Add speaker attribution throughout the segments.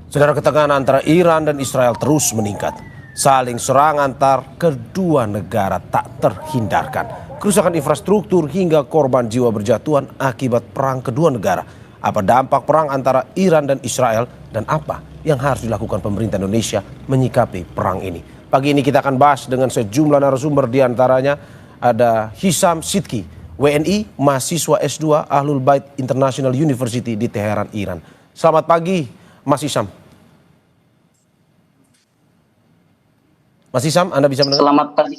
Speaker 1: Saudara, ketegangan antara Iran dan Israel terus meningkat. Saling serang antar kedua negara tak terhindarkan. Kerusakan infrastruktur hingga korban jiwa berjatuhan akibat perang kedua negara. Apa dampak perang antara Iran dan Israel dan apa yang harus dilakukan pemerintah Indonesia menyikapi perang ini? Pagi ini kita akan bahas dengan sejumlah narasumber, di antaranya ada Hisam Sidki, WNI, mahasiswa S2 Ahlul Bait International University di Teheran, Iran. Selamat pagi, Mas Hisam. Mas Hisam, Anda bisa mendengar?
Speaker 2: Selamat pagi.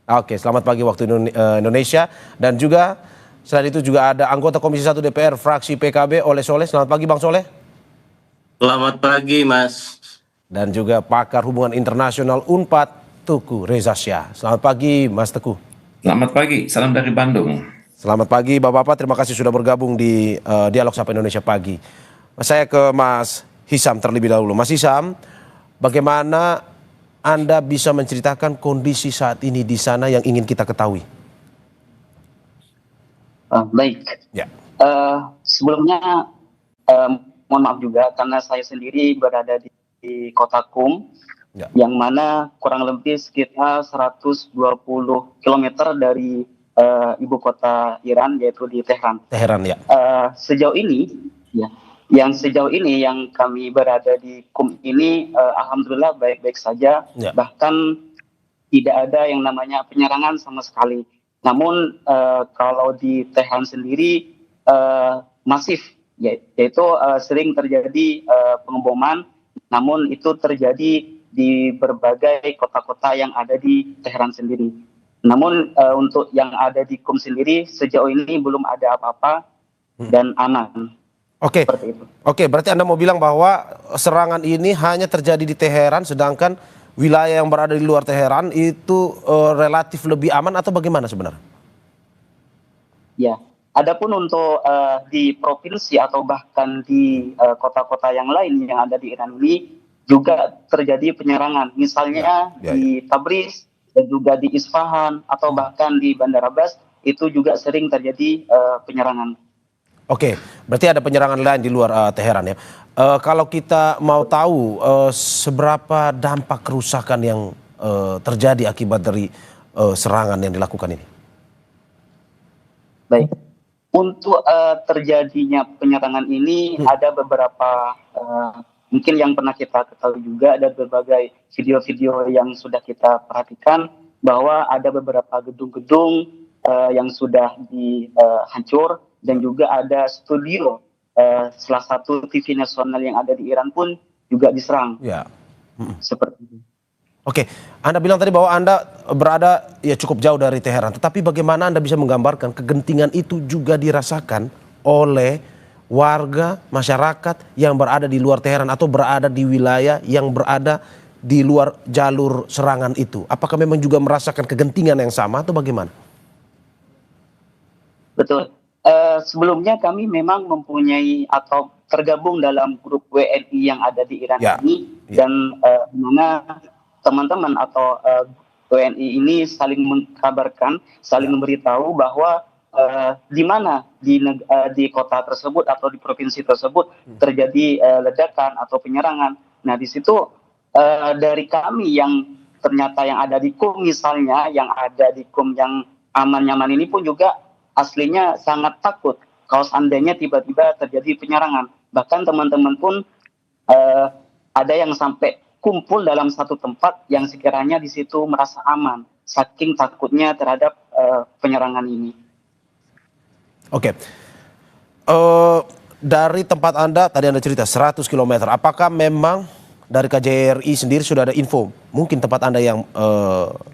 Speaker 1: Oke, selamat pagi waktu Indonesia. Dan juga selain itu juga ada anggota Komisi 1 DPR fraksi PKB Oleh Soleh. Selamat pagi Bang Soleh.
Speaker 3: Selamat pagi Mas.
Speaker 1: Dan juga pakar hubungan internasional UNPAD Teguh Reza Shah. Selamat pagi Mas Teguh.
Speaker 4: Selamat pagi, salam dari Bandung.
Speaker 1: Selamat pagi Bapak-Bapak, terima kasih sudah bergabung di Dialog Sapa Indonesia Pagi. Saya ke Mas Hisam terlebih dahulu. Mas Hisam, bagaimana Anda bisa menceritakan kondisi saat ini di sana yang ingin kita ketahui?
Speaker 2: Baik.
Speaker 1: Ya.
Speaker 2: Sebelumnya mohon maaf juga karena saya sendiri berada di kota Qum,
Speaker 1: Ya.
Speaker 2: yang mana kurang lebih sekitar 120 km dari ibu kota Iran, yaitu di Tehran.
Speaker 1: Teheran, ya.
Speaker 2: Sejauh ini, ya, sejauh ini yang kami berada di Qum ini, alhamdulillah baik-baik saja.
Speaker 1: Ya.
Speaker 2: Bahkan tidak ada yang namanya penyerangan sama sekali. Namun kalau di Tehran sendiri masif, yaitu sering terjadi pengeboman. Namun itu terjadi di berbagai kota-kota yang ada di Tehran sendiri. Namun untuk yang ada di Qum sendiri sejauh ini belum ada apa-apa dan aman.
Speaker 1: Oke.
Speaker 2: Seperti itu.
Speaker 1: Oke, berarti Anda mau bilang bahwa serangan ini hanya terjadi di Teheran, sedangkan wilayah yang berada di luar Teheran itu relatif lebih aman, atau bagaimana sebenarnya?
Speaker 2: Ya, adapun untuk di provinsi atau bahkan di kota-kota yang lain yang ada di Iran ini juga terjadi penyerangan. Misalnya di Tabriz dan juga di Isfahan atau bahkan di Bandar Abbas itu juga sering terjadi penyerangan.
Speaker 1: Oke, berarti ada penyerangan lain di luar Teheran, ya. Kalau kita mau tahu seberapa dampak kerusakan yang terjadi akibat dari serangan yang dilakukan ini?
Speaker 2: Baik, untuk terjadinya penyerangan ini ada beberapa, mungkin yang pernah kita ketahui juga, ada berbagai video-video yang sudah kita perhatikan bahwa ada beberapa gedung-gedung yang sudah dihancur. Dan juga ada studio salah satu TV nasional yang ada di Iran pun juga diserang.
Speaker 1: Ya.
Speaker 2: Seperti itu.
Speaker 1: Oke, Anda bilang tadi bahwa Anda berada ya cukup jauh dari Teheran. Tetapi bagaimana Anda bisa menggambarkan kegentingan itu juga dirasakan oleh warga masyarakat yang berada di luar Teheran atau berada di wilayah yang berada di luar jalur serangan itu? Apakah memang juga merasakan kegentingan yang sama atau bagaimana?
Speaker 2: Betul. Sebelumnya kami memang mempunyai atau tergabung dalam grup WNI yang ada di Iran ini, dan mana teman-teman atau WNI ini saling mengkabarkan, saling memberitahu bahwa di mana di kota tersebut atau di provinsi tersebut terjadi ledakan atau penyerangan. Nah, di situ dari kami yang ternyata yang ada di Qum misalnya, yang ada di Qum yang aman-nyaman ini pun juga aslinya sangat takut kalau seandainya tiba-tiba terjadi penyerangan. Bahkan teman-teman pun ada yang sampai kumpul dalam satu tempat yang sekiranya di situ merasa aman, saking takutnya terhadap penyerangan ini.
Speaker 1: Oke. Dari tempat Anda, tadi Anda cerita 100 km, apakah memang dari KJRI sendiri sudah ada info, mungkin tempat Anda yang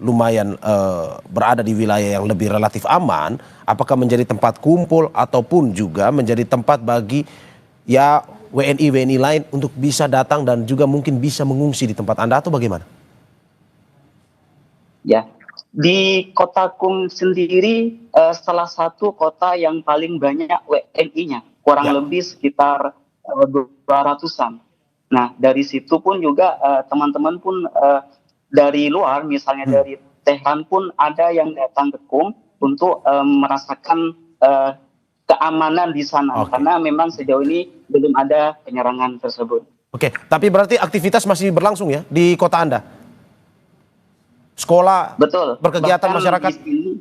Speaker 1: lumayan berada di wilayah yang lebih relatif aman, apakah menjadi tempat kumpul ataupun juga menjadi tempat bagi ya WNI lain untuk bisa datang dan juga mungkin bisa mengungsi di tempat Anda, atau bagaimana?
Speaker 2: Ya, di kota Qum sendiri salah satu kota yang paling banyak WNI-nya, kurang lebih sekitar 200-an. Nah, dari situ pun juga teman-teman pun dari luar, misalnya dari Tehran pun ada yang datang ke Qum untuk merasakan keamanan di sana. Karena memang sejauh ini belum ada penyerangan tersebut.
Speaker 1: Oke, tapi berarti aktivitas masih berlangsung ya di kota Anda? Sekolah,
Speaker 2: Betul.
Speaker 1: berkegiatan
Speaker 2: Bahkan
Speaker 1: masyarakat?
Speaker 2: di sini,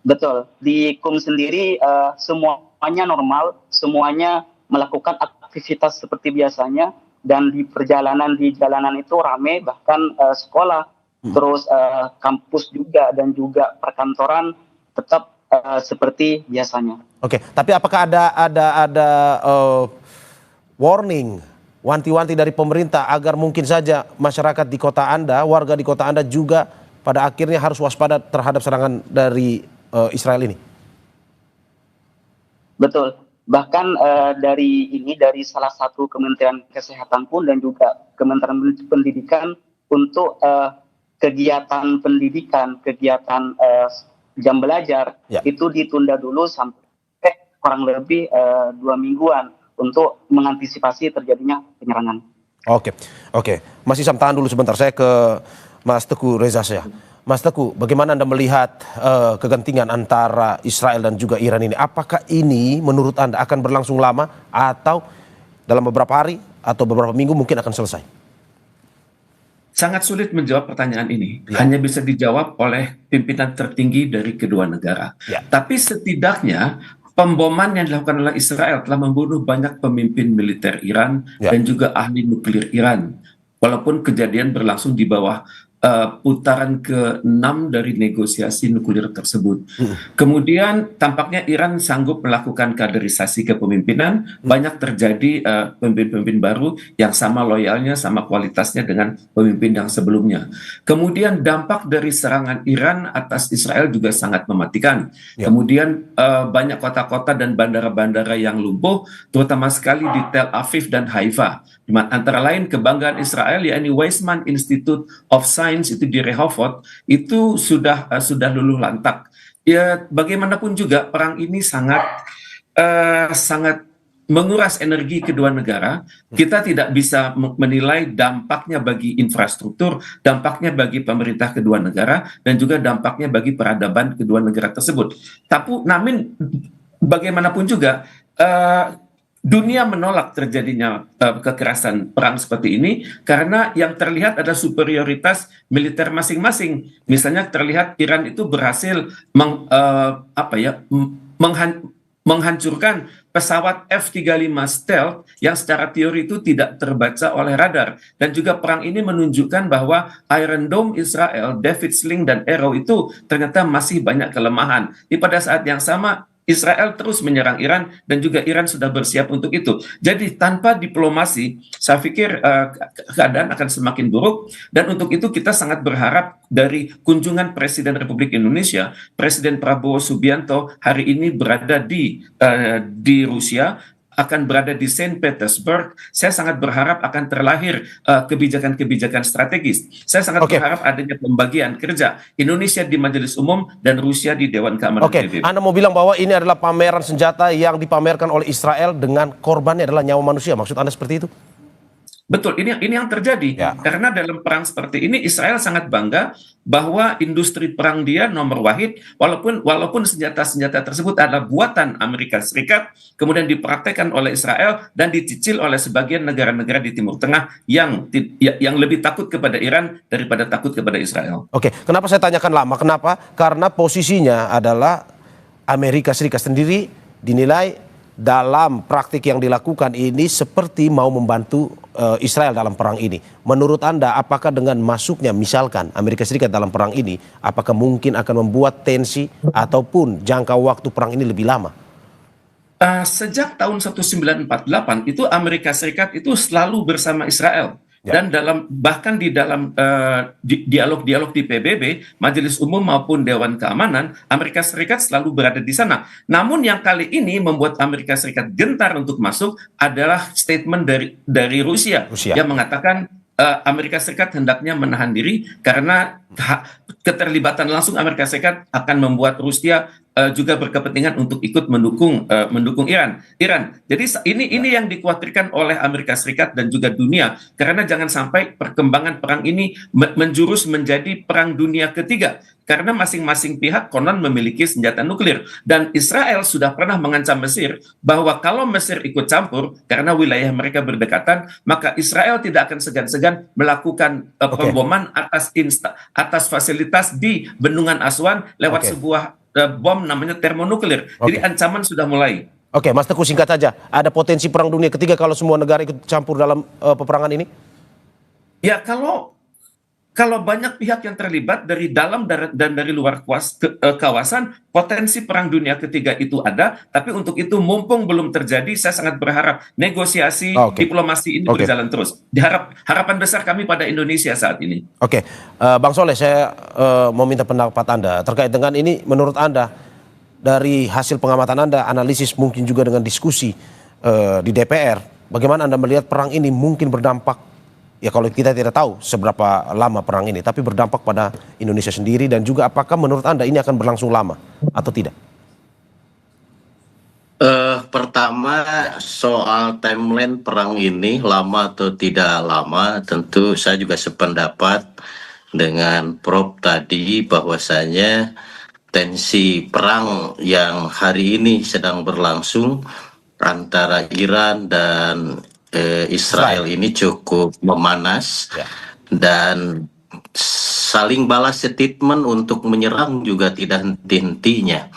Speaker 2: betul. Di KUM sendiri semuanya normal, semuanya melakukan aktivitas seperti biasanya, dan di jalanan itu ramai, bahkan sekolah, terus kampus juga, dan juga perkantoran tetap seperti biasanya.
Speaker 1: Oke, tapi apakah ada warning, wanti-wanti dari pemerintah agar mungkin saja masyarakat di kota Anda, warga di kota Anda juga pada akhirnya harus waspada terhadap serangan dari Israel ini?
Speaker 2: Betul. Bahkan dari salah satu Kementerian Kesehatan pun, dan juga Kementerian Pendidikan, untuk kegiatan pendidikan, kegiatan jam belajar, itu ditunda dulu sampai kurang lebih 2 mingguan untuk mengantisipasi terjadinya penyerangan.
Speaker 1: Oke. Mas Isam, tahan dulu sebentar. Saya ke Mas Teguh Reza Syah. Mas Teguh, bagaimana Anda melihat kegentingan antara Israel dan juga Iran ini? Apakah ini menurut Anda akan berlangsung lama atau dalam beberapa hari atau beberapa minggu mungkin akan selesai?
Speaker 4: Sangat sulit menjawab pertanyaan ini. Hanya bisa dijawab oleh pimpinan tertinggi dari kedua negara. Tapi setidaknya pemboman yang dilakukan oleh Israel telah membunuh banyak pemimpin militer Iran dan juga ahli nuklir Iran. Walaupun kejadian berlangsung di bawah putaran ke-6 dari negosiasi nuklir tersebut. Kemudian tampaknya Iran sanggup melakukan kaderisasi kepemimpinan, banyak terjadi pemimpin-pemimpin baru yang sama loyalnya, sama kualitasnya dengan pemimpin yang sebelumnya. Kemudian dampak dari serangan Iran atas Israel juga sangat mematikan. Kemudian banyak kota-kota dan bandara-bandara yang lumpuh, terutama sekali di Tel Aviv dan Haifa. Antara lain kebanggaan Israel, yakni Weizmann Institute of Science itu di Rehovot, itu sudah luluh lantak. Ya, bagaimanapun juga perang ini sangat menguras energi kedua negara. Kita tidak bisa menilai dampaknya bagi infrastruktur, dampaknya bagi pemerintah kedua negara, dan juga dampaknya bagi peradaban kedua negara tersebut. Namun bagaimanapun juga dunia menolak terjadinya kekerasan perang seperti ini karena yang terlihat ada superioritas militer masing-masing. Misalnya terlihat Iran itu berhasil menghancurkan pesawat F-35 stealth yang secara teori itu tidak terbaca oleh radar. Dan juga perang ini menunjukkan bahwa Iron Dome Israel, David Sling dan Arrow itu ternyata masih banyak kelemahan. Pada saat yang sama Israel terus menyerang Iran dan juga Iran sudah bersiap untuk itu. Jadi tanpa diplomasi, saya pikir keadaan akan semakin buruk, dan untuk itu kita sangat berharap dari kunjungan Presiden Republik Indonesia, Presiden Prabowo Subianto hari ini berada di Rusia, akan berada di Saint Petersburg. Saya sangat berharap akan terlahir kebijakan-kebijakan strategis. Saya sangat berharap adanya pembagian kerja Indonesia di Majelis Umum dan Rusia di Dewan Keamanan PBB.
Speaker 1: Anda mau bilang bahwa ini adalah pameran senjata yang dipamerkan oleh Israel dengan korbannya adalah nyawa manusia. Maksud Anda seperti itu?
Speaker 4: Betul, ini yang terjadi. Karena dalam perang seperti ini Israel sangat bangga bahwa industri perang dia nomor wahid, walaupun senjata-senjata tersebut adalah buatan Amerika Serikat, kemudian dipraktekkan oleh Israel dan dicicil oleh sebagian negara-negara di Timur Tengah yang lebih takut kepada Iran daripada takut kepada Israel.
Speaker 1: Kenapa saya tanyakan lama? Kenapa? Karena posisinya adalah Amerika Serikat sendiri dinilai dalam praktik yang dilakukan ini seperti mau membantu Israel dalam perang ini. Menurut Anda, apakah dengan masuknya misalkan Amerika Serikat dalam perang ini, apakah mungkin akan membuat tensi ataupun jangka waktu perang ini lebih lama?
Speaker 4: Sejak tahun 1948 itu Amerika Serikat itu selalu bersama Israel. Dan bahkan di dalam dialog-dialog di PBB, Majelis Umum maupun Dewan Keamanan, Amerika Serikat selalu berada di sana. Namun yang kali ini membuat Amerika Serikat gentar untuk masuk adalah statement dari Rusia yang mengatakan Amerika Serikat hendaknya menahan diri karena keterlibatan langsung Amerika Serikat akan membuat Rusia juga berkepentingan untuk ikut mendukung Iran. Jadi ini yang dikhawatirkan oleh Amerika Serikat dan juga dunia, karena jangan sampai perkembangan perang ini menjurus menjadi perang dunia ketiga, karena masing-masing pihak konon memiliki senjata nuklir, dan Israel sudah pernah mengancam Mesir bahwa kalau Mesir ikut campur karena wilayah mereka berdekatan, maka Israel tidak akan segan-segan melakukan pemboman atas fasilitas di Bendungan Aswan lewat sebuah bom namanya termonuklir. Jadi ancaman sudah mulai.
Speaker 1: Oke, Mas Teguh, singkat saja, ada potensi perang dunia ketiga kalau semua negara ikut campur dalam peperangan ini?
Speaker 4: Ya, kalau banyak pihak yang terlibat dari dalam dan dari luar kawasan, potensi perang dunia ketiga itu ada. Tapi untuk itu, mumpung belum terjadi, saya sangat berharap negosiasi diplomasi ini berjalan terus. Harapan besar kami pada Indonesia saat ini.
Speaker 1: Oke, Bang Soleh, saya mau minta pendapat Anda terkait dengan ini. Menurut Anda, dari hasil pengamatan Anda, analisis mungkin juga dengan diskusi di DPR, bagaimana Anda melihat perang ini mungkin berdampak? Ya, kalau kita tidak tahu seberapa lama perang ini, tapi berdampak pada Indonesia sendiri, dan juga apakah menurut Anda ini akan berlangsung lama atau tidak?
Speaker 3: Pertama, soal timeline perang ini lama atau tidak lama, tentu saya juga sependapat dengan Prof tadi, bahwasanya tensi perang yang hari ini sedang berlangsung antara Iran dan Israel ini cukup memanas, dan saling balas statement untuk menyerang juga tidak henti-hentinya,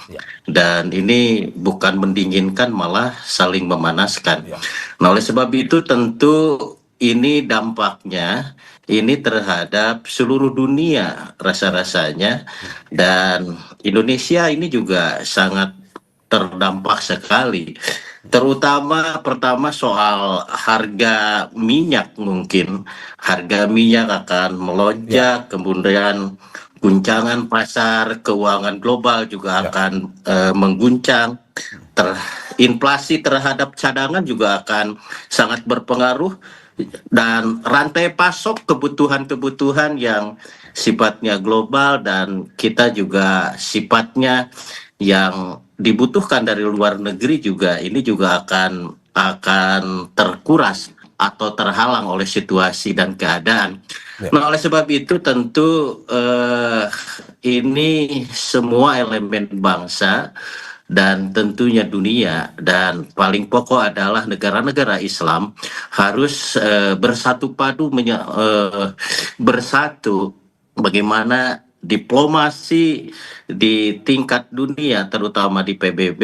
Speaker 3: dan ini bukan mendinginkan, malah saling memanaskan. Nah, oleh sebab itu tentu ini dampaknya ini terhadap seluruh dunia rasa-rasanya, dan Indonesia ini juga sangat terdampak sekali. Terutama pertama soal harga minyak, mungkin harga minyak akan melonjak, kemudian guncangan pasar keuangan global juga akan mengguncang, inflasi terhadap cadangan juga akan sangat berpengaruh, dan rantai pasok kebutuhan-kebutuhan yang sifatnya global dan kita juga sifatnya yang dibutuhkan dari luar negeri juga, ini juga akan terkuras atau terhalang oleh situasi dan keadaan. Nah, oleh sebab itu tentu ini semua elemen bangsa dan tentunya dunia, dan paling pokok adalah negara-negara Islam harus bersatu padu bersatu bagaimana diplomasi di tingkat dunia, terutama di PBB,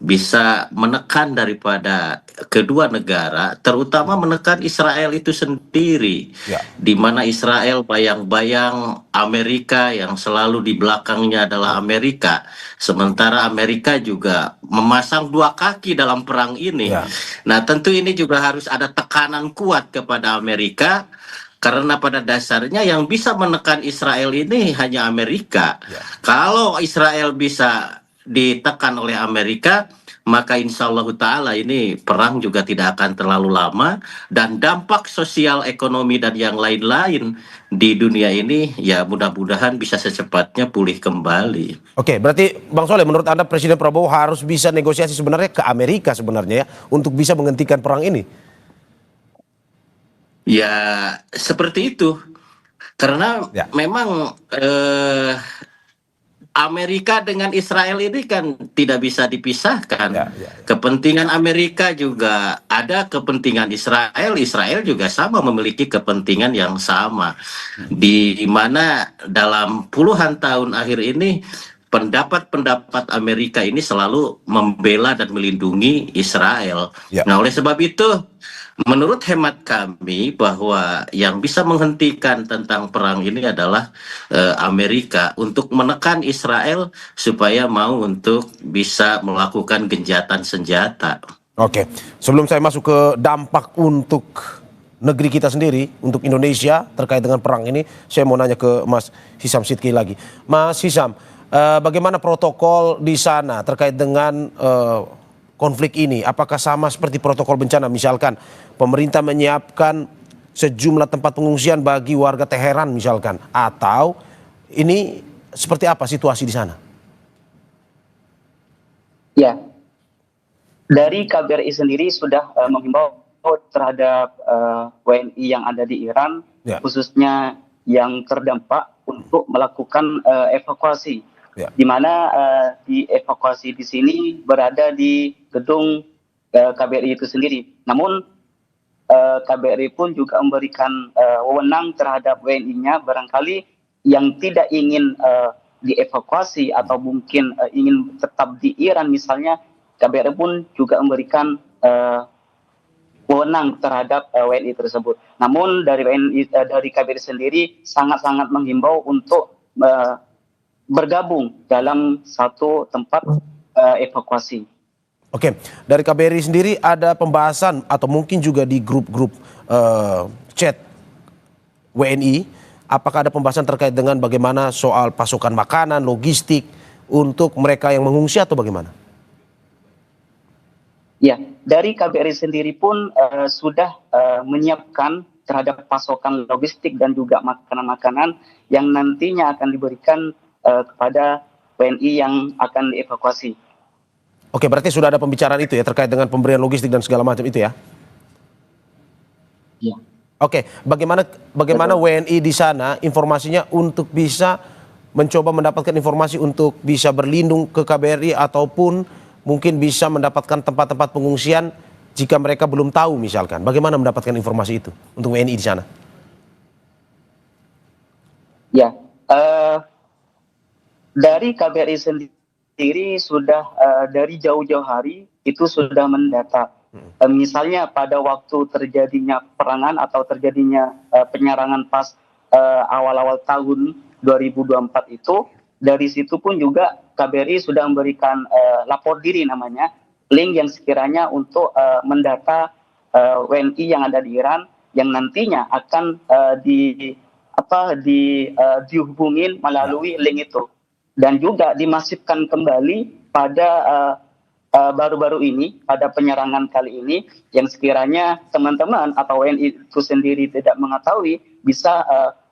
Speaker 3: bisa menekan daripada kedua negara, terutama menekan Israel itu sendiri, di mana Israel bayang-bayang Amerika, yang selalu di belakangnya adalah Amerika, sementara Amerika juga memasang dua kaki dalam perang ini. Nah, tentu ini juga harus ada tekanan kuat kepada Amerika, karena pada dasarnya yang bisa menekan Israel ini hanya Amerika. Kalau Israel bisa ditekan oleh Amerika, maka insya Allah ta'ala ini perang juga tidak akan terlalu lama, dan dampak sosial, ekonomi, dan yang lain-lain di dunia ini ya mudah-mudahan bisa secepatnya pulih kembali.
Speaker 1: Oke, berarti Bang Soleh, menurut Anda Presiden Prabowo harus bisa negosiasi sebenarnya ke Amerika sebenarnya ya, untuk bisa menghentikan perang ini?
Speaker 3: Ya, seperti itu. Karena memang Amerika dengan Israel ini kan tidak bisa dipisahkan. Kepentingan Amerika juga ada, kepentingan Israel. Israel juga sama memiliki kepentingan yang sama. Di mana dalam puluhan tahun akhir ini pendapat-pendapat Amerika ini selalu membela dan melindungi Israel. Nah, oleh sebab itu, menurut hemat kami bahwa yang bisa menghentikan tentang perang ini adalah Amerika, untuk menekan Israel supaya mau untuk bisa melakukan gencatan senjata.
Speaker 1: Oke, sebelum saya masuk ke dampak untuk negeri kita sendiri, untuk Indonesia terkait dengan perang ini, saya mau nanya ke Mas Hisam Sidki lagi. Mas Hisam, bagaimana protokol di sana terkait dengan konflik ini? Apakah sama seperti protokol bencana? Misalkan pemerintah menyiapkan sejumlah tempat pengungsian bagi warga Teheran misalkan, atau ini seperti apa situasi di sana?
Speaker 2: Ya, dari KBRI sendiri sudah menghimbau terhadap WNI yang ada di Iran, khususnya yang terdampak untuk melakukan evakuasi, di mana dievakuasi di sini berada di gedung KBRI itu sendiri. Namun KBRI pun juga memberikan wewenang terhadap WNI-nya barangkali yang tidak ingin dievakuasi atau mungkin ingin tetap di Iran misalnya, KBRI pun juga memberikan wewenang terhadap WNI tersebut. Namun dari dari KBRI sendiri sangat-sangat menghimbau untuk bergabung dalam satu tempat evakuasi.
Speaker 1: Oke, dari KBRI sendiri ada pembahasan atau mungkin juga di grup-grup chat WNI, apakah ada pembahasan terkait dengan bagaimana soal pasokan makanan, logistik untuk mereka yang mengungsi atau bagaimana?
Speaker 2: Ya, dari KBRI sendiri pun sudah menyiapkan terhadap pasokan logistik dan juga makanan-makanan yang nantinya akan diberikan kepada WNI yang akan dievakuasi.
Speaker 1: Oke, berarti sudah ada pembicaraan itu ya terkait dengan pemberian logistik dan segala macam itu ya?
Speaker 2: Ya.
Speaker 1: Oke, bagaimana WNI di sana informasinya untuk bisa mencoba mendapatkan informasi untuk bisa berlindung ke KBRI ataupun mungkin bisa mendapatkan tempat-tempat pengungsian jika mereka belum tahu misalkan. Bagaimana mendapatkan informasi itu untuk WNI di sana?
Speaker 2: Ya, dari KBRI sendiri sudah dari jauh-jauh hari itu sudah mendata. Misalnya pada waktu terjadinya perangan atau terjadinya penyerangan pas awal-awal tahun 2024 itu, dari situ pun juga KBRI sudah memberikan lapor diri namanya, link yang sekiranya untuk mendata WNI yang ada di Iran yang nantinya akan dihubungin melalui link itu, dan juga dimasifkan kembali pada baru-baru ini pada penyerangan kali ini yang sekiranya teman-teman atau WNI itu sendiri tidak mengetahui bisa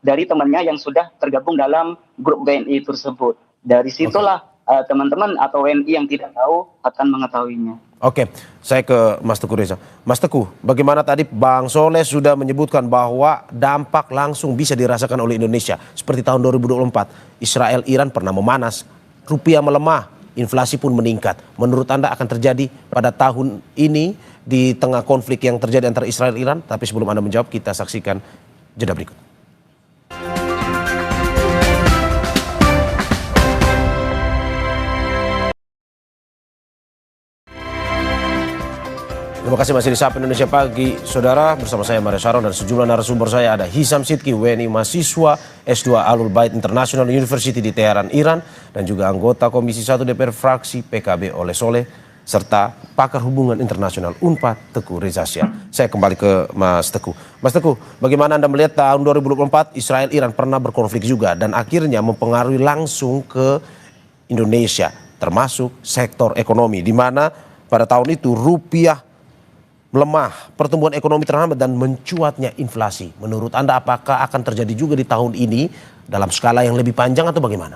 Speaker 2: dari temannya yang sudah tergabung dalam grup WNI tersebut. Dari situlah teman-teman atau WNI yang tidak tahu akan mengetahuinya.
Speaker 1: Oke, saya ke Mas Teguh Reza. Mas Teguh, bagaimana tadi Bang Soleh sudah menyebutkan bahwa dampak langsung bisa dirasakan oleh Indonesia. Seperti tahun 2024, Israel-Iran pernah memanas, rupiah melemah, inflasi pun meningkat. Menurut Anda akan terjadi pada tahun ini di tengah konflik yang terjadi antara Israel-Iran? Tapi sebelum Anda menjawab, kita saksikan jeda berikut. Terima kasih masih di Sapa Indonesia Pagi, saudara. Bersama saya Mario Saron dan sejumlah narasumber saya ada Hisam Sidki, WNI mahasiswa S2 Alul Bait International University di Teheran, Iran, dan juga anggota Komisi 1 DPR fraksi PKB Oleh Soleh, serta pakar hubungan internasional UNPAD Teguh Reza Syah. Saya kembali ke Mas Teguh. Mas Teguh, bagaimana Anda melihat tahun 2024 Israel-Iran pernah berkonflik juga dan akhirnya mempengaruhi langsung ke Indonesia, termasuk sektor ekonomi, di mana pada tahun itu rupiah melemah, pertumbuhan ekonomi terhambat dan mencuatnya inflasi. Menurut Anda apakah akan terjadi juga di tahun ini dalam skala yang lebih panjang atau bagaimana?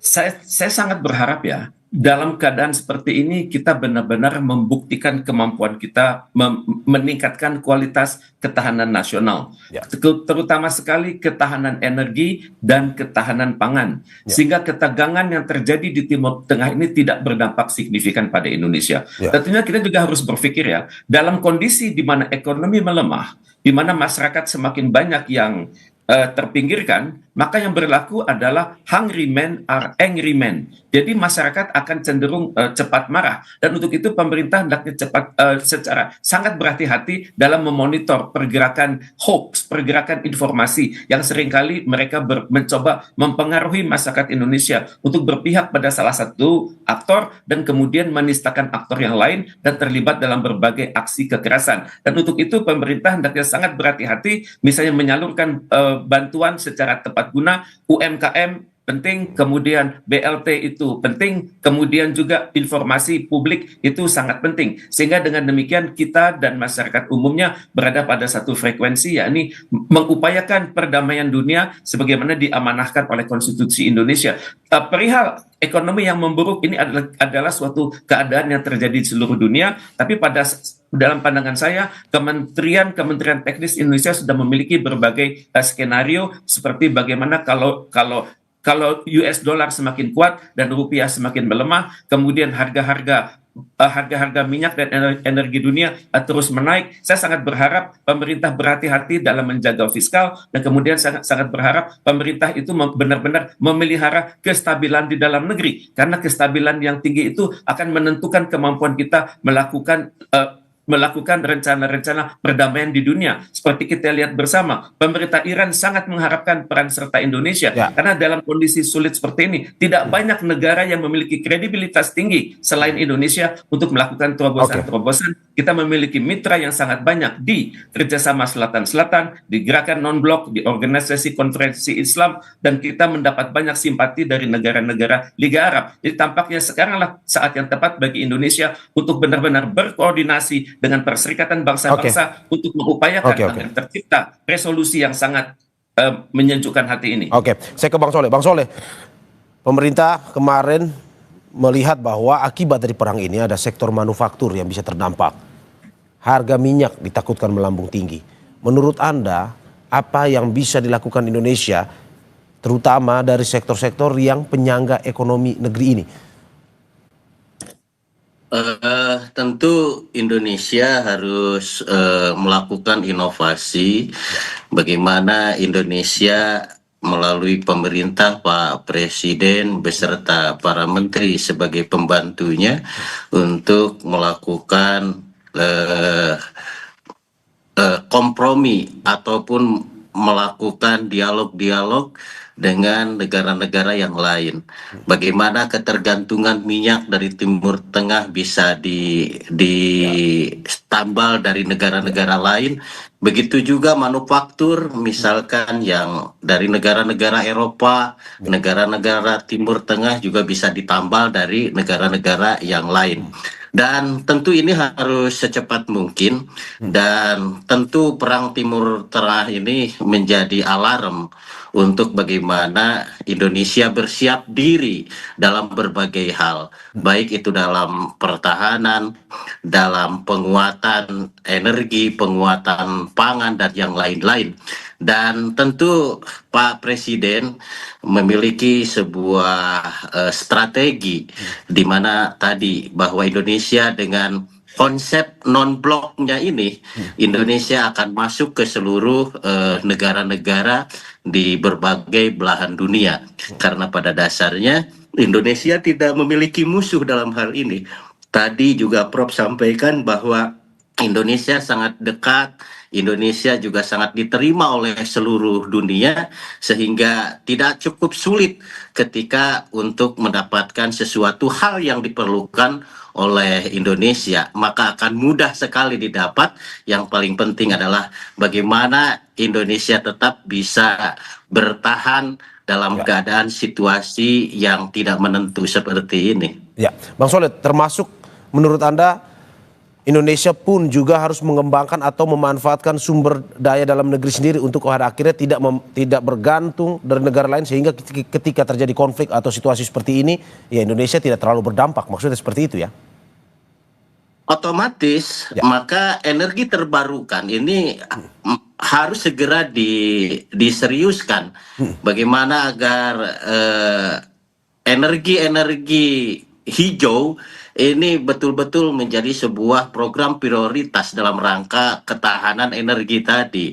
Speaker 4: Saya sangat berharap ya, dalam keadaan seperti ini kita benar-benar membuktikan kemampuan kita meningkatkan kualitas ketahanan nasional, terutama sekali ketahanan energi dan ketahanan pangan, sehingga ketegangan yang terjadi di Timur Tengah ini tidak berdampak signifikan pada Indonesia. Tentunya kita juga harus berpikir ya, dalam kondisi di mana ekonomi melemah, di mana masyarakat semakin banyak yang terpinggirkan, maka yang berlaku adalah hungry men are angry men. Jadi masyarakat akan cenderung cepat marah, dan untuk itu pemerintah hendaknya secara sangat berhati-hati dalam memonitor pergerakan hoax, pergerakan informasi yang seringkali mereka mencoba mempengaruhi masyarakat Indonesia untuk berpihak pada salah satu aktor dan kemudian menistakan aktor yang lain dan terlibat dalam berbagai aksi kekerasan. Dan untuk itu pemerintah hendaknya sangat berhati-hati, misalnya menyalurkan bantuan secara tepat guna, UMKM penting, kemudian BLT itu penting, kemudian juga informasi publik itu sangat penting. Sehingga dengan demikian kita dan masyarakat umumnya berada pada satu frekuensi, yakni mengupayakan perdamaian dunia sebagaimana diamanahkan oleh Konstitusi Indonesia. Perihal ekonomi yang memburuk ini adalah suatu keadaan yang terjadi di seluruh dunia, tapi dalam pandangan saya, kementerian teknis Indonesia sudah memiliki berbagai skenario seperti bagaimana kalau US dollar semakin kuat dan rupiah semakin melemah, kemudian harga-harga minyak dan energi dunia terus menaik. Saya sangat berharap pemerintah berhati-hati dalam menjaga fiskal, dan kemudian sangat berharap pemerintah itu benar-benar memelihara kestabilan di dalam negeri, karena kestabilan yang tinggi itu akan menentukan kemampuan kita melakukan rencana-rencana perdamaian di dunia. Seperti kita lihat bersama, pemerintah Iran sangat mengharapkan peran serta Indonesia, karena dalam kondisi sulit seperti ini, tidak banyak negara yang memiliki kredibilitas tinggi selain Indonesia untuk melakukan terobosan-terobosan. Kita memiliki mitra yang sangat banyak di kerjasama Selatan-Selatan, di gerakan non-blok, di organisasi konferensi Islam, dan kita mendapat banyak simpati dari negara-negara Liga Arab. Jadi tampaknya sekaranglah saat yang tepat bagi Indonesia untuk benar-benar berkoordinasi dengan Perserikatan Bangsa-Bangsa untuk mengupayakan agar tercipta resolusi yang sangat menyejukkan hati ini.
Speaker 1: Saya ke Bang Soleh. Bang Soleh, pemerintah kemarin melihat bahwa akibat dari perang ini ada sektor manufaktur yang bisa terdampak. Harga minyak ditakutkan melambung tinggi. Menurut Anda, apa yang bisa dilakukan Indonesia, terutama dari sektor-sektor yang penyangga ekonomi negeri ini?
Speaker 3: Tentu Indonesia harus melakukan inovasi. Bagaimana Indonesia melalui pemerintah, Pak Presiden beserta para menteri sebagai pembantunya untuk melakukan kompromi ataupun melakukan dialog-dialog dengan negara-negara yang lain. Bagaimana ketergantungan minyak dari Timur Tengah bisa ditambal dari negara-negara lain. Begitu juga manufaktur, misalkan yang dari negara-negara Eropa, negara-negara Timur Tengah juga bisa ditambal dari negara-negara yang lain. Dan tentu ini harus secepat mungkin, dan tentu perang Timur Tengah ini menjadi alarm untuk bagaimana Indonesia bersiap diri dalam berbagai hal, baik itu dalam pertahanan, dalam penguatan energi, penguatan pangan, dan yang lain-lain. Dan tentu Pak Presiden memiliki sebuah strategi di mana tadi bahwa Indonesia dengan konsep non-bloknya ini, Indonesia akan masuk ke seluruh negara-negara di berbagai belahan dunia. Karena pada dasarnya Indonesia tidak memiliki musuh dalam hal ini. Tadi juga Prof sampaikan bahwa Indonesia sangat dekat, Indonesia juga sangat diterima oleh seluruh dunia, sehingga tidak cukup sulit ketika untuk mendapatkan sesuatu hal yang diperlukan oleh Indonesia, maka akan mudah sekali didapat. Yang paling penting adalah bagaimana Indonesia tetap bisa bertahan dalam keadaan situasi yang tidak menentu seperti ini.
Speaker 1: Ya, Bang Soleh, termasuk menurut Anda Indonesia pun juga harus mengembangkan atau memanfaatkan sumber daya dalam negeri sendiri untuk pada akhirnya tidak bergantung dari negara lain, sehingga ketika terjadi konflik atau situasi seperti ini, ya Indonesia tidak terlalu berdampak. Maksudnya seperti itu ya?
Speaker 3: Otomatis, maka energi terbarukan ini harus segera diseriuskan. Bagaimana agar energi-energi hijau ini betul-betul menjadi sebuah program prioritas dalam rangka ketahanan energi tadi.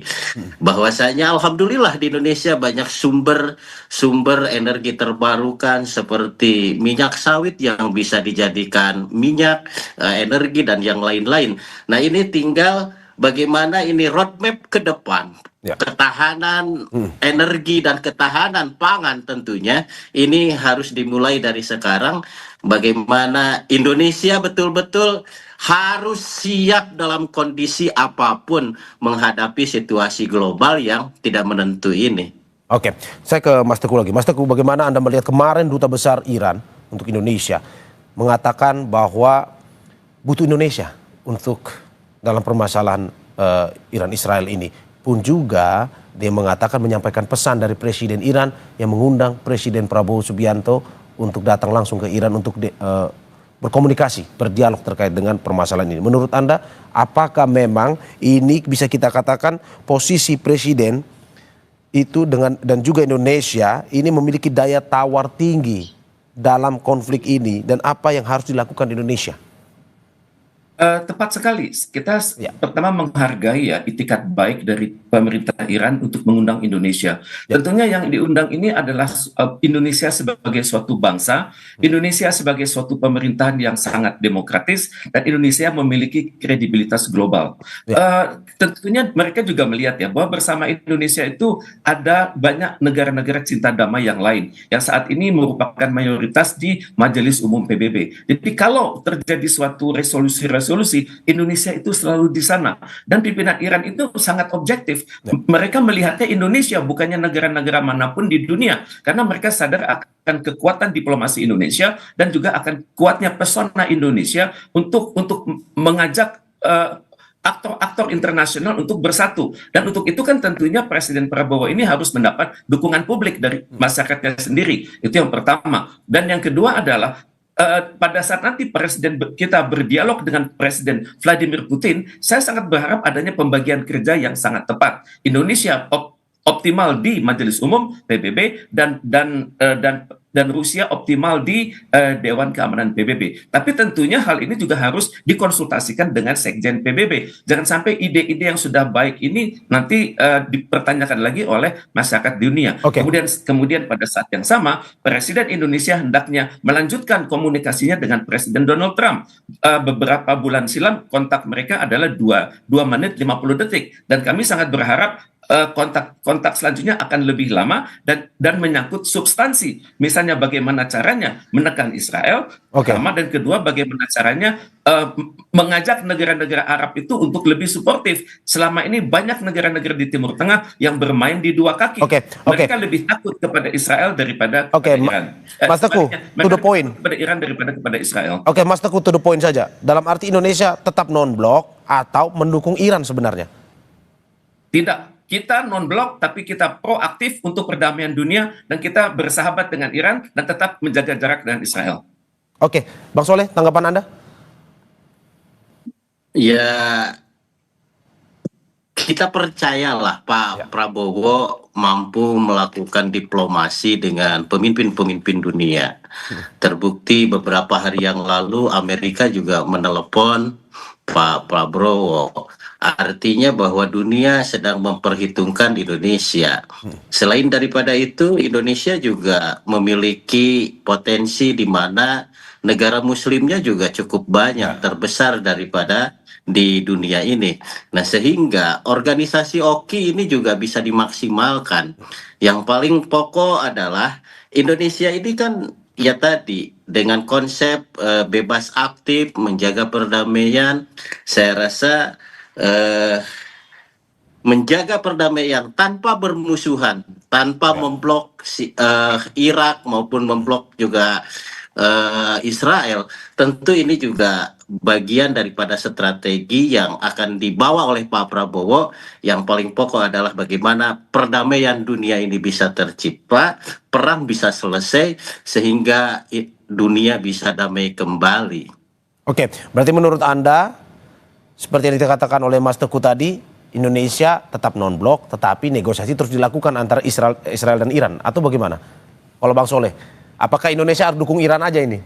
Speaker 3: Bahwasanya alhamdulillah di Indonesia banyak sumber energi terbarukan seperti minyak sawit yang bisa dijadikan minyak, energi, dan yang lain-lain. Nah, ini tinggal bagaimana ini roadmap ke depan. Ketahanan energi dan ketahanan pangan tentunya ini harus dimulai dari sekarang. Bagaimana Indonesia betul-betul harus siap dalam kondisi apapun menghadapi situasi global yang tidak menentu ini.
Speaker 1: Oke, saya ke Mas Teguh lagi. Mas Teguh, bagaimana Anda melihat kemarin Duta Besar Iran untuk Indonesia mengatakan bahwa butuh Indonesia untuk dalam permasalahan Iran Israel ini. Pun juga dia mengatakan menyampaikan pesan dari Presiden Iran yang mengundang Presiden Prabowo Subianto untuk datang langsung ke Iran untuk berkomunikasi, berdialog terkait dengan permasalahan ini. Menurut Anda, apakah memang ini bisa kita katakan posisi Presiden itu dan juga Indonesia ini memiliki daya tawar tinggi dalam konflik ini, dan apa yang harus dilakukan Indonesia?
Speaker 4: Tepat sekali. Kita pertama menghargai ya itikat baik dari pemerintah Iran untuk mengundang Indonesia. Tentunya yang diundang ini adalah Indonesia sebagai suatu bangsa, Indonesia sebagai suatu pemerintahan yang sangat demokratis, dan Indonesia memiliki kredibilitas global. Tentunya mereka juga melihat ya bahwa bersama Indonesia itu ada banyak negara-negara cinta damai yang lain yang saat ini merupakan mayoritas di Majelis Umum PBB. Jadi kalau terjadi suatu resolusi Indonesia itu selalu di sana, dan pimpinan Iran itu sangat objektif. Mereka melihatnya Indonesia bukannya negara-negara manapun di dunia, karena mereka sadar akan kekuatan diplomasi Indonesia dan juga akan kuatnya pesona Indonesia untuk mengajak aktor-aktor internasional untuk bersatu. Dan untuk itu kan tentunya Presiden Prabowo ini harus mendapat dukungan publik dari masyarakatnya sendiri. Itu yang pertama. Dan yang kedua adalah pada saat nanti Presiden kita berdialog dengan Presiden Vladimir Putin, saya sangat berharap adanya pembagian kerja yang sangat tepat. Indonesia optimal di Majelis Umum PBB dan Rusia optimal di Dewan Keamanan PBB. Tapi tentunya hal ini juga harus dikonsultasikan dengan Sekjen PBB. Jangan sampai ide-ide yang sudah baik ini nanti dipertanyakan lagi oleh masyarakat dunia. Kemudian pada saat yang sama, Presiden Indonesia hendaknya melanjutkan komunikasinya dengan Presiden Donald Trump. Beberapa bulan silam kontak mereka adalah 2 menit 50 detik. Dan kami sangat berharap kontak selanjutnya akan lebih lama dan menyangkut substansi. Misalnya bagaimana caranya menekan Israel, pertama, dan kedua bagaimana caranya mengajak negara-negara Arab itu untuk lebih suportif. Selama ini banyak negara-negara di Timur Tengah yang bermain di dua kaki. Mereka lebih takut kepada Israel daripada Iran.
Speaker 1: Mas Teguh, to the point.
Speaker 4: Kepada Iran daripada kepada Israel.
Speaker 1: Mas Teguh, to the point saja. Dalam arti Indonesia tetap non-blok atau mendukung Iran sebenarnya?
Speaker 4: Tidak. Kita non-blok, tapi kita proaktif untuk perdamaian dunia, dan kita bersahabat dengan Iran dan tetap menjaga jarak dengan Israel.
Speaker 1: Bang Soleh, tanggapan Anda?
Speaker 3: Ya, kita percayalah Pak Prabowo mampu melakukan diplomasi dengan pemimpin-pemimpin dunia. Terbukti beberapa hari yang lalu Amerika juga menelepon Pak Prabowo. Artinya bahwa dunia sedang memperhitungkan Indonesia. Selain daripada itu, Indonesia juga memiliki potensi di mana negara muslimnya juga cukup banyak, terbesar daripada di dunia ini. Nah, sehingga organisasi OKI ini juga bisa dimaksimalkan. Yang paling pokok adalah Indonesia ini kan ya tadi dengan konsep bebas aktif, menjaga perdamaian, saya rasa menjaga perdamaian tanpa bermusuhan, tanpa memblok Irak maupun memblok juga Israel, tentu ini juga bagian daripada strategi yang akan dibawa oleh Pak Prabowo. Yang paling pokok adalah bagaimana perdamaian dunia ini bisa tercipta, perang bisa selesai, sehingga dunia bisa damai kembali.
Speaker 1: Berarti menurut Anda, seperti yang dikatakan oleh Mas Teguh tadi, Indonesia tetap non-blok, tetapi negosiasi terus dilakukan antara Israel dan Iran, atau bagaimana? Kalau Bang Soleh, apakah Indonesia harus dukung Iran aja ini?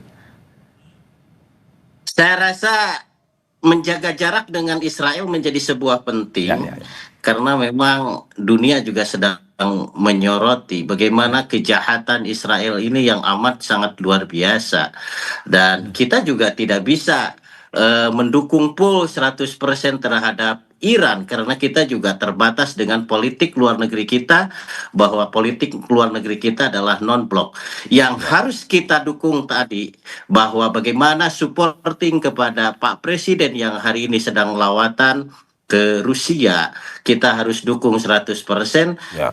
Speaker 3: Saya rasa menjaga jarak dengan Israel menjadi sebuah penting, karena memang dunia juga sedang menyoroti bagaimana kejahatan Israel ini yang amat sangat luar biasa, dan kita juga tidak bisa mendukung full 100% terhadap Iran, karena kita juga terbatas dengan politik luar negeri kita, bahwa politik luar negeri kita adalah non-blok. Yang harus kita dukung tadi, bahwa bagaimana supporting kepada Pak Presiden yang hari ini sedang lawatan ke Rusia, kita harus dukung 100%.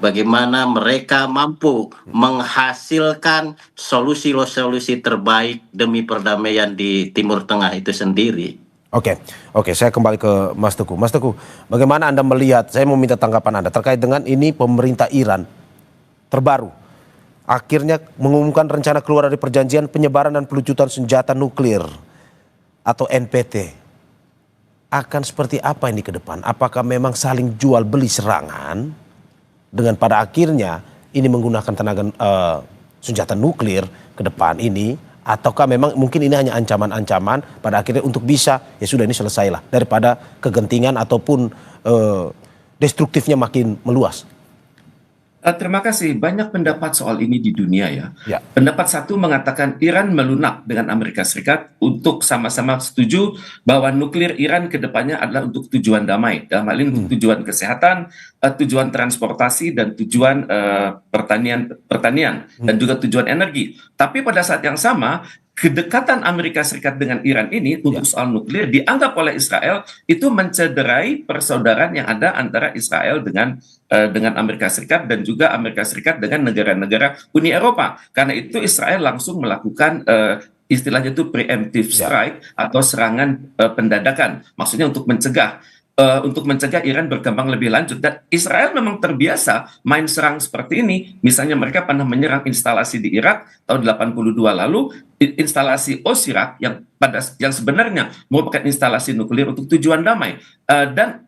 Speaker 3: Bagaimana mereka mampu menghasilkan solusi-solusi terbaik demi perdamaian di Timur Tengah itu sendiri.
Speaker 1: Oke, saya kembali ke Mas Teguh. Mas Teguh, bagaimana Anda melihat, saya mau minta tanggapan Anda terkait dengan ini pemerintah Iran terbaru akhirnya mengumumkan rencana keluar dari perjanjian penyebaran dan pelucutan senjata nuklir atau NPT. Akan seperti apa ini ke depan? Apakah memang saling jual beli serangan dengan pada akhirnya ini menggunakan tenaga senjata nuklir ke depan ini, ataukah memang mungkin ini hanya ancaman-ancaman pada akhirnya untuk bisa ya sudah ini selesailah daripada kegentingan ataupun destruktifnya makin meluas?
Speaker 4: Terima kasih. Banyak pendapat soal ini di dunia ya. Pendapat satu mengatakan Iran melunak dengan Amerika Serikat untuk sama-sama setuju bahwa nuklir Iran ke depannya adalah untuk tujuan damai. Dalam hal ini untuk tujuan kesehatan, tujuan transportasi, dan tujuan pertanian dan juga tujuan energi. Tapi pada saat yang sama, kedekatan Amerika Serikat dengan Iran ini untuk soal nuklir dianggap oleh Israel itu mencederai persaudaraan yang ada antara Israel dengan Amerika Serikat dan juga Amerika Serikat dengan negara-negara Uni Eropa. Karena itu Israel langsung melakukan istilahnya itu preemptive strike atau serangan pendadakan. Maksudnya untuk mencegah Iran berkembang lebih lanjut. Dan Israel memang terbiasa main serang seperti ini. Misalnya mereka pernah menyerang instalasi di Irak tahun 82 lalu, instalasi Osirak yang sebenarnya merupakan instalasi nuklir untuk tujuan damai.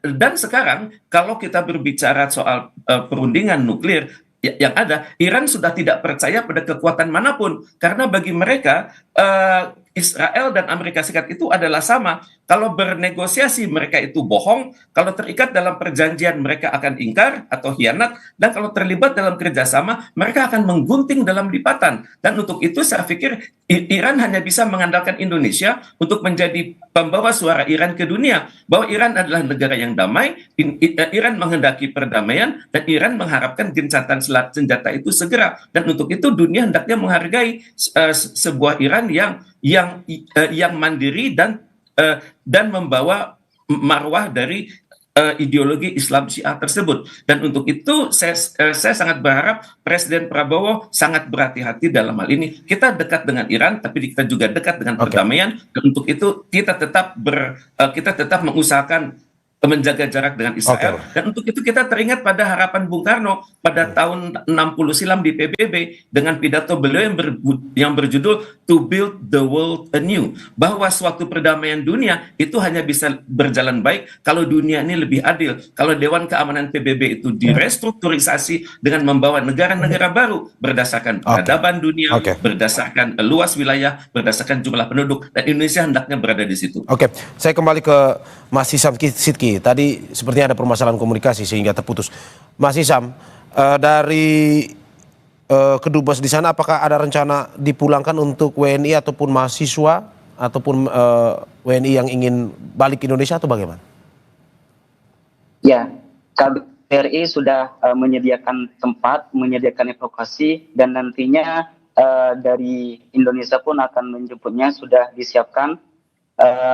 Speaker 4: Dan sekarang kalau kita berbicara soal perundingan nuklir yang ada, Iran sudah tidak percaya pada kekuatan manapun karena bagi mereka Israel dan Amerika Serikat itu adalah sama. Kalau bernegosiasi mereka itu bohong, kalau terikat dalam perjanjian mereka akan ingkar atau khianat, dan kalau terlibat dalam kerjasama mereka akan menggunting dalam lipatan. Dan untuk itu saya pikir Iran hanya bisa mengandalkan Indonesia untuk menjadi pembawa suara Iran ke dunia, bahwa Iran adalah negara yang damai, Iran menghendaki perdamaian, dan Iran mengharapkan gencatan senjata itu segera. Dan untuk itu dunia hendaknya menghargai sebuah Iran yang mandiri dan membawa marwah dari ideologi Islam Syiah tersebut. Dan untuk itu saya sangat berharap Presiden Prabowo sangat berhati-hati dalam hal ini. Kita dekat dengan Iran, tapi kita juga dekat dengan perdamaian. Dan untuk itu kita tetap mengusahakan menjaga jarak dengan Israel. Dan untuk itu kita teringat pada harapan Bung Karno pada tahun 60 silam di PBB dengan pidato beliau yang berjudul To Build the World Anew, bahwa suatu perdamaian dunia itu hanya bisa berjalan baik kalau dunia ini lebih adil, kalau Dewan Keamanan PBB itu direstrukturisasi dengan membawa negara-negara baru berdasarkan peradaban dunia, berdasarkan luas wilayah, berdasarkan jumlah penduduk, dan Indonesia hendaknya berada di situ.
Speaker 1: Saya kembali ke Mas Hisam Sidki. Tadi sepertinya ada permasalahan komunikasi sehingga terputus. Mas Hisam, dari kedubes di sana apakah ada rencana dipulangkan untuk WNI ataupun mahasiswa ataupun WNI yang ingin balik ke Indonesia atau bagaimana?
Speaker 2: Ya, KBRI sudah menyediakan tempat, menyediakan evakuasi, dan nantinya dari Indonesia pun akan menjemputnya, sudah disiapkan.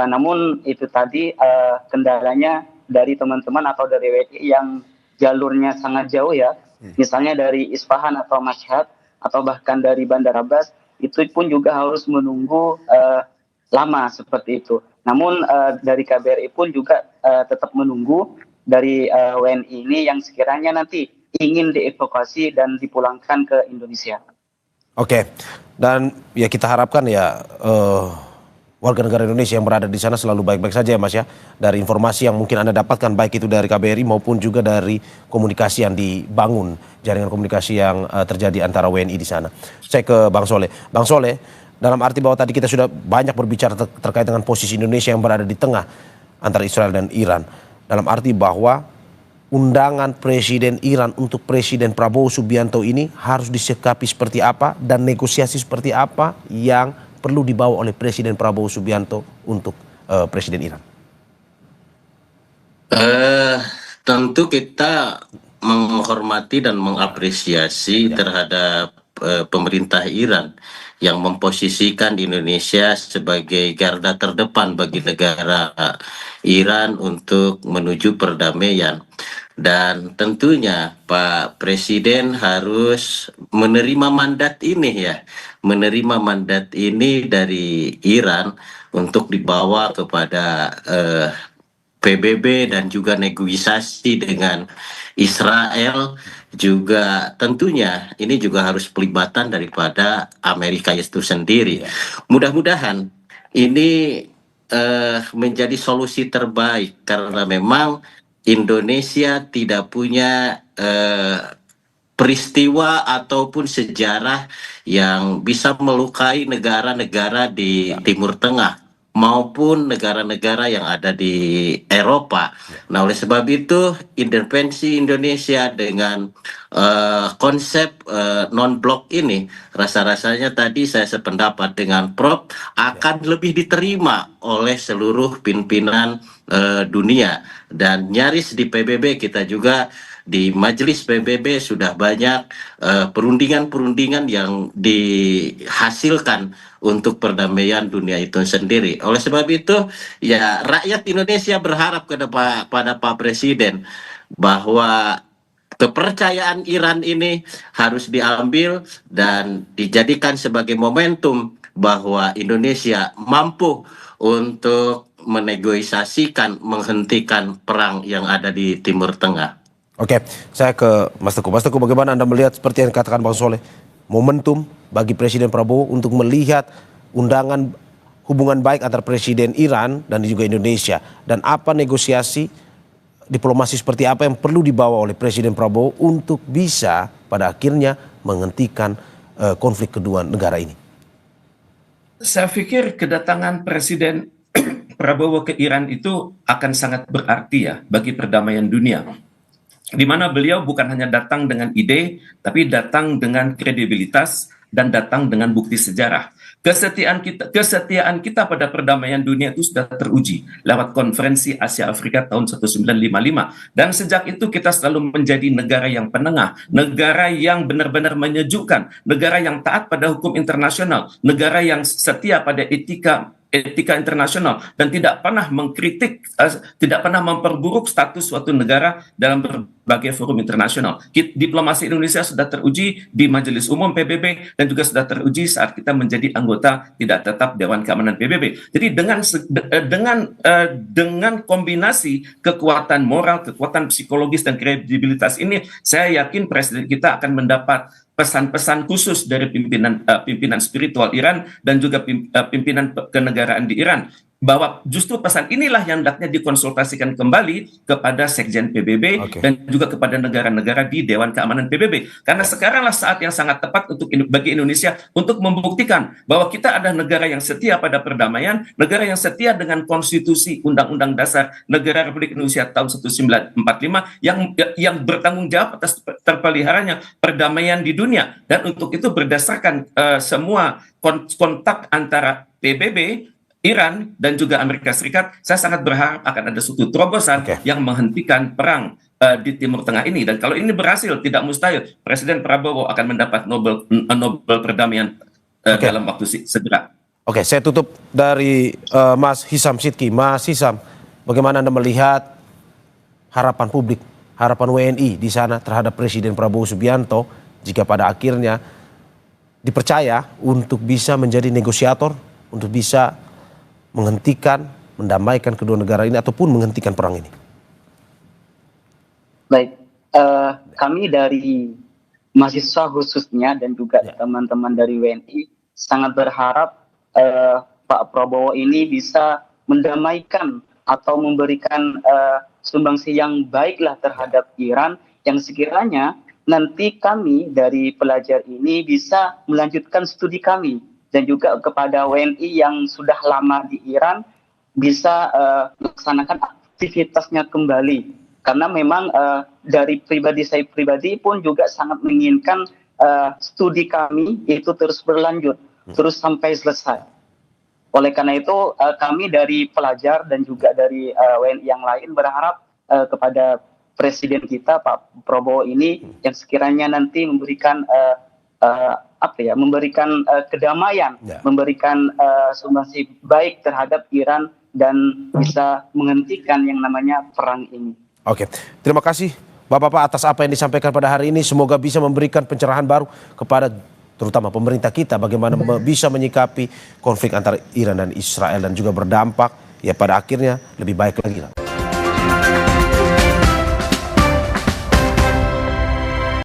Speaker 2: Namun itu tadi kendalanya dari teman-teman atau dari WNI yang jalurnya sangat jauh ya, misalnya dari Isfahan atau Mashhad atau bahkan dari Bandar Abbas, itu pun juga harus menunggu lama seperti itu. Namun dari KBRI pun juga tetap menunggu dari WNI ini yang sekiranya nanti ingin dievakuasi dan dipulangkan ke Indonesia.
Speaker 1: Dan ya kita harapkan ya warga negara Indonesia yang berada di sana selalu baik-baik saja ya Mas ya. Dari informasi yang mungkin Anda dapatkan baik itu dari KBRI maupun juga dari komunikasi yang dibangun, jaringan komunikasi yang terjadi antara WNI di sana. Saya ke Bang Soleh. Bang Soleh, dalam arti bahwa tadi kita sudah banyak berbicara terkait dengan posisi Indonesia yang berada di tengah antara Israel dan Iran. Dalam arti bahwa undangan Presiden Iran untuk Presiden Prabowo Subianto ini harus disikapi seperti apa dan negosiasi seperti apa yang perlu dibawa oleh Presiden Prabowo Subianto untuk Presiden Iran?
Speaker 3: Tentu kita menghormati dan mengapresiasi terhadap pemerintah Iran yang memposisikan Indonesia sebagai garda terdepan bagi negara Iran untuk menuju perdamaian. Dan tentunya Pak Presiden harus menerima mandat ini ya, menerima mandat ini dari Iran untuk dibawa kepada PBB dan juga negosiasi dengan Israel, juga tentunya ini juga harus pelibatan daripada Amerika itu sendiri. Mudah-mudahan ini menjadi solusi terbaik karena memang Indonesia tidak punya peristiwa ataupun sejarah yang bisa melukai negara-negara di Timur Tengah maupun negara-negara yang ada di Eropa. Nah, oleh sebab itu intervensi Indonesia dengan konsep non-blok ini, rasa-rasanya tadi saya sependapat dengan Prof akan lebih diterima oleh seluruh pimpinan dunia, dan nyaris di PBB kita juga di majelis PBB sudah banyak perundingan-perundingan yang dihasilkan untuk perdamaian dunia itu sendiri. Oleh sebab itu, ya rakyat Indonesia berharap pada Pak Presiden bahwa kepercayaan Iran ini harus diambil dan dijadikan sebagai momentum bahwa Indonesia mampu untuk menegosiasikan, menghentikan perang yang ada di Timur Tengah.
Speaker 1: Oke, saya ke Mas Teguh. Mas Teguh, bagaimana Anda melihat seperti yang dikatakan Bang Soleh, momentum bagi Presiden Prabowo untuk melihat undangan hubungan baik antara Presiden Iran dan juga Indonesia, dan apa negosiasi diplomasi seperti apa yang perlu dibawa oleh Presiden Prabowo untuk bisa pada akhirnya menghentikan konflik kedua negara ini?
Speaker 4: Saya pikir kedatangan Presiden Prabowo ke Iran itu akan sangat berarti ya bagi perdamaian dunia, di mana beliau bukan hanya datang dengan ide, tapi datang dengan kredibilitas dan datang dengan bukti sejarah. Kesetiaan kita pada perdamaian dunia itu sudah teruji lewat konferensi Asia Afrika tahun 1955, dan sejak itu kita selalu menjadi negara yang penengah, negara yang benar-benar menyejukkan, negara yang taat pada hukum internasional, negara yang setia pada etika internasional, dan tidak pernah mengkritik, tidak pernah memperburuk status suatu negara dalam berbagai forum internasional. Diplomasi Indonesia sudah teruji di Majelis Umum PBB dan juga sudah teruji saat kita menjadi anggota tidak tetap Dewan Keamanan PBB. Jadi dengan kombinasi kekuatan moral, kekuatan psikologis dan kredibilitas ini, saya yakin Presiden kita akan mendapat pesan-pesan khusus dari pimpinan spiritual Iran dan juga pimpinan kenegaraan di Iran, bahwa justru pesan inilah yang hendaknya dikonsultasikan kembali kepada Sekjen PBB dan juga kepada negara-negara di Dewan Keamanan PBB. Karena sekaranglah saat yang sangat tepat bagi Indonesia untuk membuktikan bahwa kita adalah negara yang setia pada perdamaian, negara yang setia dengan konstitusi Undang-Undang Dasar Negara Republik Indonesia tahun 1945 yang bertanggung jawab atas terpeliharanya perdamaian di dunia. Dan untuk itu berdasarkan semua kontak antara PBB, Iran dan juga Amerika Serikat, saya sangat berharap akan ada suatu terobosan yang menghentikan perang di Timur Tengah ini. Dan kalau ini berhasil, tidak mustahil Presiden Prabowo akan mendapat Nobel perdamaian dalam waktu segera.
Speaker 1: Oke, saya tutup dari Mas Hisam Sidki. Mas Hisam, bagaimana Anda melihat harapan publik, harapan WNI di sana terhadap Presiden Prabowo Subianto jika pada akhirnya dipercaya untuk bisa menjadi negosiator, untuk bisa menghentikan, mendamaikan kedua negara ini ataupun menghentikan perang ini?
Speaker 2: Baik, kami dari mahasiswa khususnya dan juga teman-teman dari WNI sangat berharap Pak Prabowo ini bisa mendamaikan atau memberikan sumbangsi yang baiklah terhadap Iran, yang sekiranya nanti kami dari pelajar ini bisa melanjutkan studi kami, dan juga kepada WNI yang sudah lama di Iran bisa melaksanakan aktivitasnya kembali. Karena memang dari saya pribadi pun juga sangat menginginkan studi kami itu terus berlanjut, terus sampai selesai. Oleh karena itu kami dari pelajar dan juga dari WNI yang lain berharap kepada Presiden kita Pak Prabowo ini yang sekiranya nanti memberikan memberikan kedamaian, memberikan sumbangsi baik terhadap Iran dan bisa menghentikan yang namanya perang ini.
Speaker 1: Oke, terima kasih Bapak-Bapak atas apa yang disampaikan pada hari ini. Semoga bisa memberikan pencerahan baru kepada terutama pemerintah kita bagaimana bisa menyikapi konflik antara Iran dan Israel dan juga berdampak ya pada akhirnya lebih baik lagi.